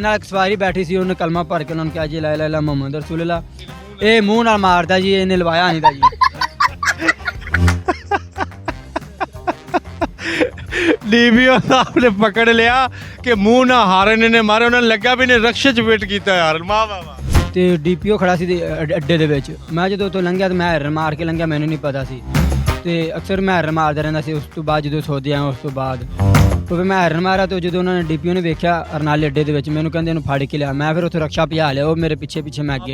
ਮੇਰੇ ਨਾਲ ਇੱਕ ਸਵਾਰੀ ਬੈਠੀ ਸੀ, ਉਹਨੇ ਕਲਮਾ ਭਰ ਕੇ ਉਹਨਾਂ ਨੂੰ ਕਿਹਾ ਜੀ ਲਾ ਇਲਾਹਾ ਇल्लल्लाह ਮੁਹੰਮਦ ਰਸੂਲੁल्लाह। ਇਹ ਮੂੰਹ ਨਾਲ ਮਾਰਦਾ ਜੀ, ਇਹਨੇ ਲਵਾਇਆ ਨਹੀਂ ਦਾ ਜੀ। डीपीओ साहब ने पकड़ लिया कि मुंह ना हारन ने मारे, उन्हें लगा भी नहीं रक्षे च फिट किया यार। वाह वाह वाह। ਤੇ ਡੀਪੀਓ ਖੜਾ ਸੀ ਅੱਡੇ ਦੇ ਵਿੱਚ। ਮੈਂ ਜਦੋਂ ਉੱਥੋਂ ਲੰਘਿਆ ਤਾਂ ਮੈਂ ਹੈਰਨ ਮਾਰ ਕੇ ਲੰਘਿਆ, ਮੈਨੂੰ ਨਹੀਂ ਪਤਾ ਸੀ। ਤੇ ਅਕਸਰ ਮੈਂ ਹੈਰਨ ਮਾਰਦਾ ਰਹਿੰਦਾ ਸੀ। ਉਸ ਤੋਂ ਬਾਅਦ ਜਦੋਂ ਸੋਦੇ ਆਇਆ ਉਸ ਤੋਂ ਬਾਅਦ ਉਹ ਫਿਰ ਮੈਂ ਹੈਰਨ ਮਾਰਿਆ, ਤੇ ਜਦੋਂ ਉਹਨਾਂ ਨੇ ਡੀਪੀਓ ਨੇ ਵੇਖਿਆ ਅਰਨਾਲੇ ਅੱਡੇ ਦੇ ਵਿੱਚ, ਮੈਨੂੰ ਕਹਿੰਦੇ ਇਹਨੂੰ ਫੜ ਕੇ ਲਿਆ। ਮੈਂ ਫਿਰ ਉੱਥੋਂ ਰਕਸ਼ਾ ਭਜਾ ਲਿਆ, ਉਹ ਮੇਰੇ ਪਿੱਛੇ ਪਿੱਛੇ ਮੈਂ ਅੱਗੇ।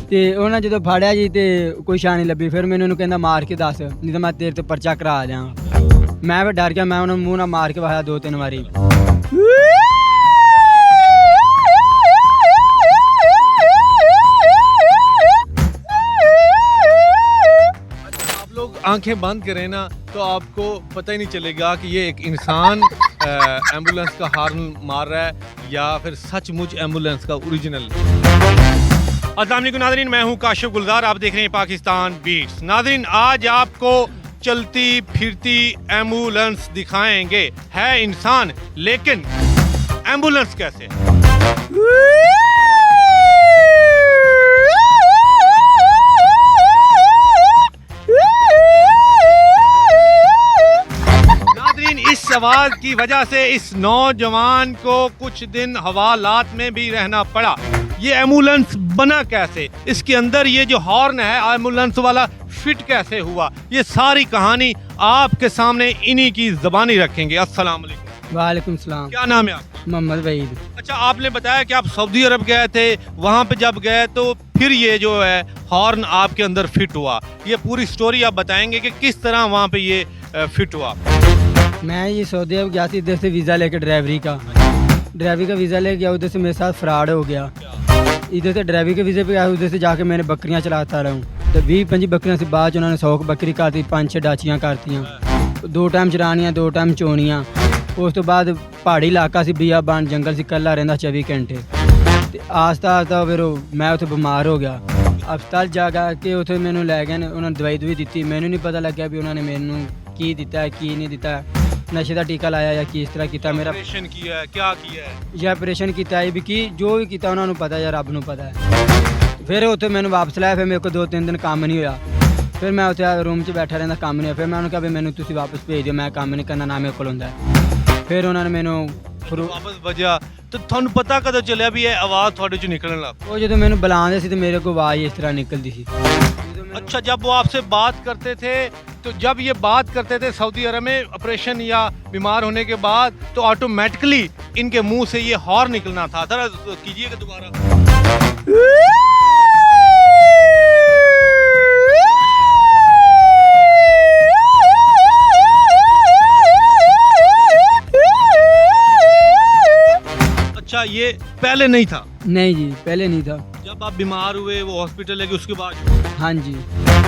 ਤੇ ਉਹਨਾਂ ਜਦੋਂ ਫੜਿਆ ਜੀ ਤੇ ਕੋਈ ਸ਼ਾਨ ਨਹੀਂ ਲੱਭੀ। ਫਿਰ ਮੈਨੂੰ ਉਹਨੂੰ ਕਹਿੰਦਾ ਮਾਰ ਕੇ ਦੱਸ, ਨਹੀਂ ਤਾਂ ਮੈਂ ਤੇਰੇ ਤੇ ਪਰਚਾ ਕਰਾ ਦਿਆਂ। ਮੈਂ ਫਿਰ ਡਰ ਗਿਆ, ਮੈਂ ਉਹਨਾਂ ਨੂੰ ਮੂੰਹ ਨਾਲ ਮਾਰ ਕੇ ਵਹਾਇਆ 2-3 ਵਾਰੀ। आंखें बंद करें ना तो आपको पता ही नहीं चलेगा कि ये एक इंसान एम्बुलेंस का हॉर्न मार रहा है या फिर सचमुच एम्बुलेंस का ओरिजिनल। अस्सलाम वालेकुम नाज़रीन, मैं हूं काशिफ गुलजार, आप देख रहे हैं पाकिस्तान बीट्स। नाज़रीन, आज आपको चलती फिरती एम्बुलेंस दिखाएंगे। है इंसान लेकिन एम्बुलेंस कैसे? इस आवाज की वजह से इस नौजवान को कुछ दिन हवालात में भी रहना पड़ा। ये एम्बुलेंस बना कैसे, इसके अंदर ये जो हॉर्न है एम्बुलेंस वाला फिट कैसे हुआ, ये सारी कहानी आपके सामने इन्हीं की ज़बानी रखेंगे। अस्सलाम वालेकुम। वालेकुम सलाम। क्या नाम है आपका? मोहम्मद वहीद। अच्छा, आपने बताया कि आप सऊदी अरब गए थे, वहाँ पे जब गए तो फिर ये जो है हॉर्न आपके अंदर फिट हुआ। ये पूरी स्टोरी आप बताएंगे कि किस तरह वहाँ पे ये फिट हुआ। मैं ये सऊदी अरब गया थी, इधर से वीज़ा लेकर ड्राइवरी का वीज़ा ले गया। उधर से मेरे साथ फ्रॉड हो गया। इधर से ड्राइवरी के वीज़े पे आया, उधर से जाके मैंने बकरियां चलाता रहा हूँ। तो 20-25 बकरियां से बाद उन्होंने 100 बकरी करती, 5-6 डाचियाँ करतियाँ, 2 टाइम चरानियाँ 2 टाइम चोनियाँ। उस तो बाद पहाड़ी इलाका से बियाबान जंगल से कला रहिंदा 24 घंटे। तो आस्ता आस्ता फिर मैं उत्थे बीमार हो गया। अस्पताल जा के उत्थे मैनू लै गए, उन्होंने दवाई दुई दी, मैनू नहीं पता लग्या भी उन्होंने मैनू की दिता है की नहीं दिता, नशे का टीका लाया या किस तरह किया। मेरा ऑपरेशन किया है, क्या किया है? या ऑपरेशन किया है भी की, जो भी किया उन्होंने पता या रब नूं पता है। फिर उत्थे मैनू वापस लाया, फिर मेरे को 2-3 दिन काम नहीं होया। फिर मैं उत्थे रूम 'च बैठा रहिंदा, काम नहीं होया। फिर मैं उन्होंने कहा भी मैनू तुसीं वापस भेज दिओ, मैं काम नहीं करना, ना मेरे कोल हुंदा है। फिर उन्होंने मैनू वापस वजह तो थानू पता कदों चलिया भी ये आवाज़ थोड़े चों निकलण लग पई? वो जो मैनू बुलाते सी तो मेरे को आवाज़ इस तरह निकलती सी। अच्छा, जब वो आपसे बात करते थे तो जब ये बात करते थे सऊदी अरब में ऑपरेशन या बीमार होने के बाद, तो ऑटोमेटिकली इनके मुंह से ये हॉर्न निकलना था। जरा कीजिएगा दोबारा। अच्छा, ये पहले नहीं था? नहीं जी, पहले नहीं था। जब आप बीमार हुए, वो हॉस्पिटल लेके, उसके बाद हाँ जी,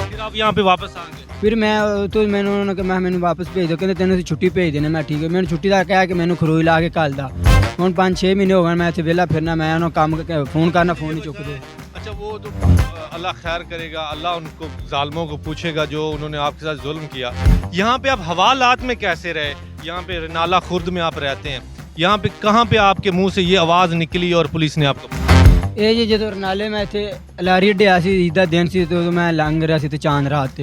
फिर आप यहाँ पे वापस आ गए? फिर मैं तो मैंने उन्होंने कहा मैं मैनू वापस भेज दो, कहते तेन असीं छुट्टी भेज देने। मैं ठीक है, मैंने छुट्टी का कहा कि मैनू खरोई ला के घल दा। हुण 5-6 महीने हो गए मैं इत्थे वेला फिरना, मैं उन्होंने काम फोन करना, फोन नहीं चुकते। अच्छा, वो तो अल्लाह खैर करेगा, अल्लाह उनको जालिमों को पूछेगा जो उन्होंने आपके साथ जुल्म किया। यहाँ पे आप हवालात में कैसे रहे? यहाँ पे नाला खुर्द में आप रहते हैं, यहाँ पे कहाँ पे आपके मुंह से ये आवाज़ निकली और पुलिस ने आपको? ਇਹ ਜੀ ਜਦੋਂ ਰਨਾਲੇ ਮੈਂ ਇੱਥੇ ਅਲਾਰੀ ਅੱਡਿਆ ਸੀ, ਈਦ ਦਾ ਦਿਨ ਸੀ, ਤੇ ਉਦੋਂ ਮੈਂ ਲੰਘ ਰਿਹਾ ਸੀ ਤੇ ਚਾਂਦ ਰਾਤ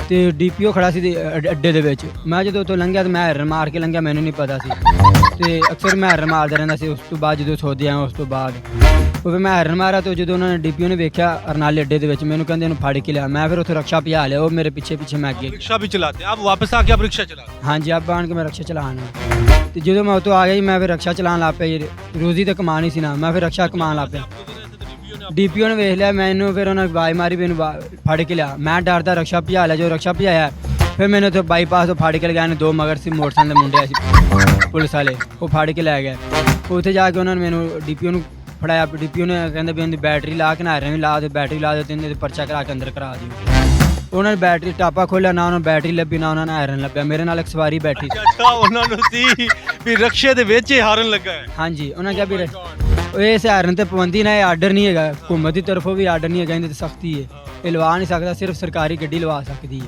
ਤੇ ਡੀਪੀਓ ਖੜਾ ਸੀ ਅੱਡੇ ਦੇ ਵਿੱਚ। ਮੈਂ ਜਦੋਂ ਉੱਥੋਂ ਲੰਘਿਆ ਤਾਂ ਮੈਂ ਹੈਰਨ ਮਾਰ ਕੇ ਲੰਘਿਆ, ਮੈਨੂੰ ਨਹੀਂ ਪਤਾ ਸੀ। ਤੇ ਅਕਸਰ ਮੈਂ ਹੈਰਨ ਮਾਰਦਾ ਰਹਿੰਦਾ ਸੀ। ਉਸ ਤੋਂ ਬਾਅਦ ਜਦੋਂ ਸੋਦੇ ਆਇਆ ਉਸ ਤੋਂ ਬਾਅਦ ਉਹ ਫਿਰ ਮੈਂ ਹੈਰਨ ਮਾਰਿਆ, ਤੇ ਜਦੋਂ ਉਹਨਾਂ ਨੇ ਡੀਪੀਓ ਨੇ ਵੇਖਿਆ ਅਰਨਾਲੇ ਅੱਡੇ ਦੇ ਵਿੱਚ, ਮੈਨੂੰ ਕਹਿੰਦੇ ਇਹਨੂੰ ਫੜ ਕੇ ਲਿਆ। ਮੈਂ ਫਿਰ ਉੱਥੇ ਰਕਸ਼ਾ ਭਜਾ ਲਿਆ, ਉਹ ਮੇਰੇ ਪਿੱਛੇ ਪਿੱਛੇ ਮੈਂ ਅੱਗੇ। रिक्शा भी चलाते हैं आप? वापस आके आप रिक्शा चलाते? हाँ जी, आप आन के मैं रक्षा चलाना। तो जो मैं उतो आ गया जी, मैं फिर रक्षा चलान लग पिया। रोज़ी तो कमानी सी ना, मैं फिर रक्षा कमान लग पिया। ਡੀਪੀਓ ਨੇ ਵੇਖ ਲਿਆ ਮੈਨੂੰ, ਫਿਰ ਉਹਨਾਂ ਆਵਾਜ਼ ਮਾਰੀ, ਮੈਨੂੰ ਫੜ ਕੇ ਲਿਆ। ਮੈਂ ਡਰਦਾ ਰਕਸ਼ਾ ਭਜਾ ਲਿਆ। ਜੋ ਰਕਸ਼ਾ ਭਜਾਇਆ, ਫਿਰ ਮੈਨੂੰ ਉੱਥੇ ਬਾਈਪਾਸ ਤੋਂ ਫੜ ਕੇ ਲਗਾਇਆ ਨੇ। 2 ਮਗਰ ਸੀ ਮੋਟਰਸਾਈਕਲ ਦੇ ਮੁੰਡੇ ਸੀ ਪੁਲਿਸ ਵਾਲੇ, ਉਹ ਫੜ ਕੇ ਲੈ ਗਏ। ਉੱਥੇ ਜਾ ਕੇ ਉਹਨਾਂ ਨੇ ਮੈਨੂੰ ਡੀਪੀਓ ਨੂੰ ਫੜਾਇਆ। ਡੀਪੀਓ ਨੇ ਕਹਿੰਦੇ ਵੀ ਇਹਦੀ ਬੈਟਰੀ ਲਾ ਕੇ, ਨਾ ਵੀ ਲਾ ਦਿਓ, ਬੈਟਰੀ ਲਾ ਦਿਓ, ਤੇ ਇਹਦੇ ਪਰਚਾ ਕਰਾ ਕੇ ਅੰਦਰ ਕਰਾ ਦਿਓ। ਉਹਨਾਂ ਨੇ ਬੈਟਰੀ ਟਾਪਾ ਖੋਲਿਆ, ਨਾ ਉਹਨਾਂ ਬੈਟਰੀ ਲੱਭੀ, ਨਾ ਉਹਨਾਂ ਨੇ ਆਇਰਨ ਲੱਭਿਆ। ਮੇਰੇ ਨਾਲ ਇੱਕ ਸਵਾਰੀ ਬੈਠੀ ਸੀ। ਅੱਛਾ, ਉਹਨਾਂ ਨੂੰ ਸੀ ਵੀ ਰਕਸ਼ੇ ਦੇ ਵਿੱਚ ਹੀ ਹਾਰਨ ਲੱਗਾ ਹੈ। ਹਾਂਜੀ, ਉਹਨਾਂ ਕਿਹਾ ਵੀ ਇਸ ਹਾਰਨ ਤੇ ਪਾਬੰਦੀ ਨਾ, ਇਹ ਆਰਡਰ ਨਹੀਂ ਹੈਗਾ, ਹੁਕੂਮਤ ਦੀ ਤਰਫੋਂ ਵੀ ਆਰਡਰ ਨਹੀਂ ਹੈਗਾ, ਇਹਦੇ ਤੇ ਸਖਤੀ ਹੈ, ਇਹ ਲਵਾ ਨਹੀਂ ਸਕਦਾ, ਸਿਰਫ ਸਰਕਾਰੀ ਗੱਡੀ ਲਵਾ ਸਕਦੀ ਹੈ।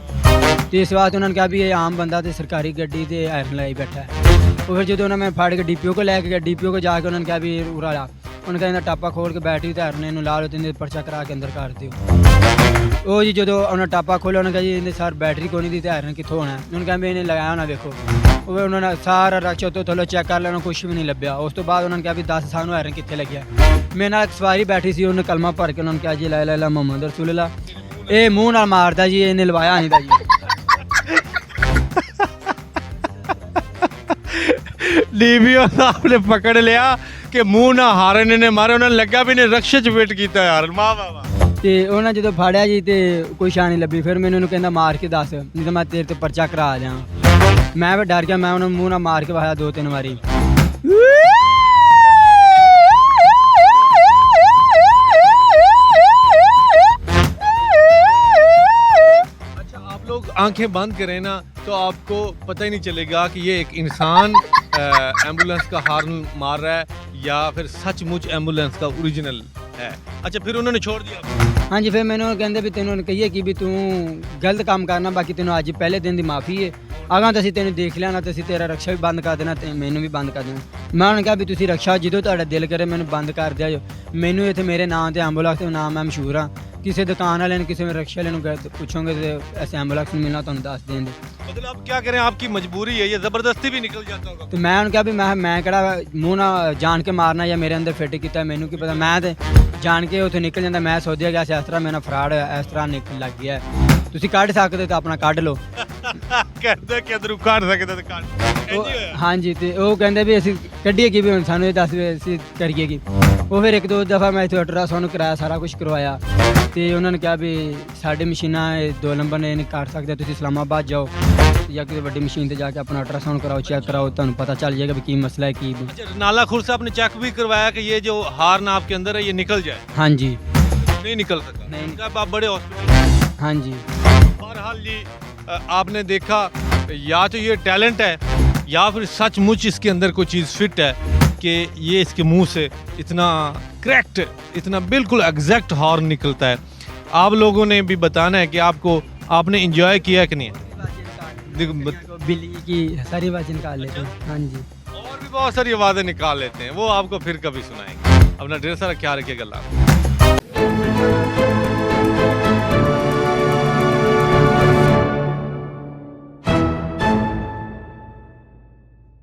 ਤੇ ਇਸ ਵਾਸਤੇ ਉਹਨਾਂ ਨੇ ਕਿਹਾ ਵੀ ਇਹ ਆਮ ਬੰਦਾ ਤੇ ਸਰਕਾਰੀ ਗੱਡੀ ਤੇ ਹਾਰਨ ਲਾਈ ਬੈਠਾ ਹੈ। ਉਹ ਫਿਰ ਜਦੋਂ ਉਹਨਾਂ ਮੈਂ ਫੜ ਕੇ ਡੀਪੀਓ ਕੋ ਲੈ ਕੇ ਗਿਆ, ਡੀਪੀਓ ਕੋ ਜਾ ਕੇ ਉਹਨਾਂ ਨੇ ਕਿਹਾ ਵੀ ਉਰਾ ਉਹਨਾਂ ਕਹਿੰਦਾ ਟਾਪਾ ਖੋਲ ਕੇ ਬੈਟਰੀ ਤੇ ਹਰਨੇ ਨੂੰ ਲਾ ਲਓ ਤੇ ਇਹਦੇ ਪਰਚਾ ਕਰਾ ਕੇ ਅੰਦਰ ਕਰ ਦਿਓ। ਉਹ ਜੀ ਜਦੋਂ ਉਹਨਾਂ ਟਾਪਾ ਖੋਲ੍ਹਿਆ ਉਹਨਾਂ ਕਹਿੰਦਾ ਜੀ ਇਹਦੇ ਸਰ ਬੈਟਰੀ ਕੋਈ ਨਹੀਂ ਦੀ ਤੇ ਹਰਨ ਕਿੱਥੋਂ ਹੋਣਾ। ਉਹਨਾਂ ਕਹਿੰਦੇ ਇਹਨੇ ਲਗਾਇਆ ਹੋਣਾ ਵੇਖੋ। ਉਹ ਉਹਨਾਂ ਨੇ ਸਾਰਾ ਰਕਸ਼ਾ ਤੋਂ ਥੱਲੇ ਚੈੱਕ ਕਰ ਲਿਆ, ਕੁਝ ਵੀ ਨਹੀਂ ਲੱਭਿਆ। ਉਸ ਤੋਂ ਬਾਅਦ ਉਹਨਾਂ ਨੇ ਕਿਹਾ ਵੀ ਦੱਸ ਸਾਨੂੰ ਹਰਨ ਕਿੱਥੇ ਲੱਗਿਆ। ਮੇਰੇ ਨਾਲ ਇੱਕ ਸਵਾਰੀ ਬੈਠੀ ਸੀ, ਉਹਨੇ ਕਲਮਾ ਭਰ ਕੇ ਉਹਨਾਂ ਨੇ ਕਿਹਾ ਜੀ ਲਾ ਲਾ ਮੁਹੰਮਦ ਰਸੂਲullah। ਇਹ ਮੂੰਹ ਨਾਲ ਮਾਰਦਾ ਜੀ, ਇਹਨੇ ਲਵਾਇਆ ਨਹੀਂ ਦਾ ਜੀ। ਲੀਬੀਆ ਸਾਹਿਬ ਨੇ ਪਕੜ ਲਿਆ ਕਿ ਮੂੰਹ ਨਾ ਹਾਰਨ ਨੇ ਮਾਰੇ, ਉਹਨਾਂ ਨੇ ਲੱਗਾ ਵੀ ਨੇ ਰਕਸ਼ੇ 'ਚ ਫਿੱਟ ਕੀਤਾ ਯਾਰ। ਵਾਹ ਵਾਹ ਵਾਹ। ਤੇ ਉਹਨਾਂ ਜਦੋਂ ਫੜਿਆ ਜੀ ਤੇ ਕੋਈ ਸ਼ਾਨ ਨਹੀਂ ਲੱਭੀ। ਫਿਰ ਮੈਨੂੰ ਉਹਨੂੰ ਕਹਿੰਦਾ ਮਾਰ ਕੇ ਦੱਸ ਨਹੀਂ ਤਾਂ ਮੈਂ ਤੇਰੇ ਤੇ ਪਰਚਾ ਕਰਾ ਦਿਆਂ। ਮੈਂ ਵੀ ਡਰ ਗਿਆ, ਮੈਂ ਉਹਨਾਂ ਨੂੰ ਮੂੰਹ ਨਾਲ ਮਾਰ ਕੇ ਵਾਇਆ 2-3 ਵਾਰੀ। लोग आंखें बंद करें ना तो आपको पता ही नहीं चलेगा कि ये एक इंसान एम्बुलेंस का हॉर्न मार रहा है या फिर सचमुच एम्बुलेंस का ओरिजिनल है। अच्छा, फिर उन्होंने छोड़ दिया। हाँ जी, फिर मैंने कहते भी तेन कहिए कि भी तू गलत काम करना, बाकी तेन अज पहले दिन की माफ़ी है। अगर तो तेन देख लिया ना तो असीं तेरा रक्षा भी बंद कर देना ते मैनू भी बंद कर देना। मैं उन्होंने कहा भी तुसीं रक्षा जो तुहाडा दिल करे मैनू बंद कर दिया जो। मैनू इत्थे मेरे नाम ते एम्बुलेंस के नाम मैं मशहूर हाँ। किसी दुकान वाले ने किसी में रक्षा वाले पूछोगे तो ऐसे एम्बुलेंस नहीं मिलना, तुहानू दस देंगे। मतलब आप क्या करें, आपकी मजबूरी है, ये ज़बरदस्ती भी निकल जाता होगा। तो मैं उन्होंने कहा भी मैं कड़ा मूँह ना जान के मारना या मेरे अंदर फिट किया, मैनू की पता। मैं तो जान के उत्थे निकल जाता। मैं सोचा गया इस तरह मेरा फ्रॉड इस तरह निकल लग गया है। तुसीं कढ़ सकते तो अपना कढ़ लो। कहते कि अंदरों काट सकते तो काट। हाँ जी, तो वो कहते भी असीं कड्ढिए कि भी हुण सानू ये दस भी असीं करिए कि। वो फिर 1-2 दफ़ा मैं इत्थे अल्ट्रासाउंड कराया, सारा कुछ करवाया। तो उन्होंने कहा भी साढ़े मशीनां 2 नंबर ने नहीं काट सकते, तुसीं इस्लामाबाद जाओ या किसी बड़ी मशीन से जाके अपना अल्ट्रासाउंड कराओ, चेक कराओ, तुहानू पता चल जाएगा भी की मसला है की। अच्छा, नाला खुर से आपने चेक भी करवाया कि ये जो हार्न आपके अंदर है ये निकल जाए? हाँ जी। नहीं निकल सका? नहीं। कब आप बड़े हॉस्पिटल? हाँ जी। बहरहाल जी, आपने देखा या तो ये टैलेंट है या फिर सचमुच इसके अंदर कोई चीज़ फिट है कि ये इसके मुंह से इतना करेक्ट, इतना बिल्कुल एग्जैक्ट हॉर्न निकलता है। आप लोगों ने भी बताना है कि आपने इंजॉय किया कि नहीं। बिल्ली की सारी आवाज़ें निकाल लेते हैं। हाँ जी, और भी बहुत सारी आवाज़ें निकाल लेते हैं, वो आपको फिर कभी सुनाएंगे। अपना ढेर सारा ख्याल रखिएगा। अल्लाह।